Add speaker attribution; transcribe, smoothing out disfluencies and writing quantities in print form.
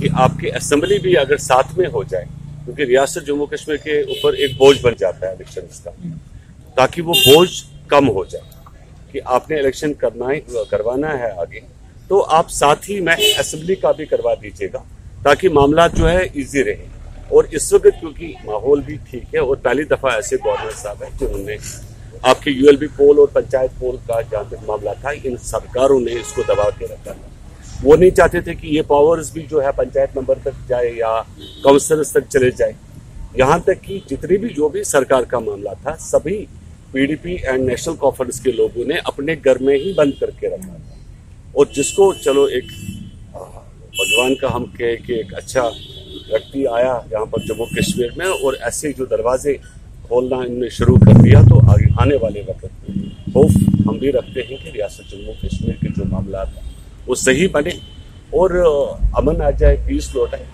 Speaker 1: कि आपकी असेंबली भी अगर साथ में हो जाए, क्योंकि रियासत जम्मू कश्मीर के ऊपर एक बोझ बन जाता है इलेक्शन का, ताकि वो बोझ कम हो जाए कि आपने इलेक्शन करवाना है आगे, तो आप साथ ही में असेंबली का भी करवा दीजिएगा, ताकि मामला जो है इजी रहे। और इस वक्त क्योंकि माहौल भी ठीक है, और पहली दफा ऐसे गवर्नर साहब है जिन्होंने आपके यूएलबी पोल और पंचायत पोल का जहां तक मामला था, इन सरकारों ने इसको दबा के रखा। वो नहीं चाहते थे कि ये पावर्स भी जो है पंचायत मेंबर तक जाए या काउंसलर्स तक चले जाए। यहाँ तक कि जितनी भी जो भी सरकार का मामला था, सभी पीडीपी एंड नेशनल कॉन्फ्रेंस के लोगों ने अपने घर में ही बंद करके रखा था। और जिसको चलो एक भगवान का हम कहे कि एक अच्छा व्यक्ति आया यहाँ पर जम्मू कश्मीर में, और ऐसे जो दरवाजे खोलना इनने शुरू कर दिया, तो आगे आने वाले वक्त में होप हम भी रखते हैं कि रियासत जम्मू कश्मीर के जो मामला है वो सही बने और अमन आ जाए, पीस लौट आए।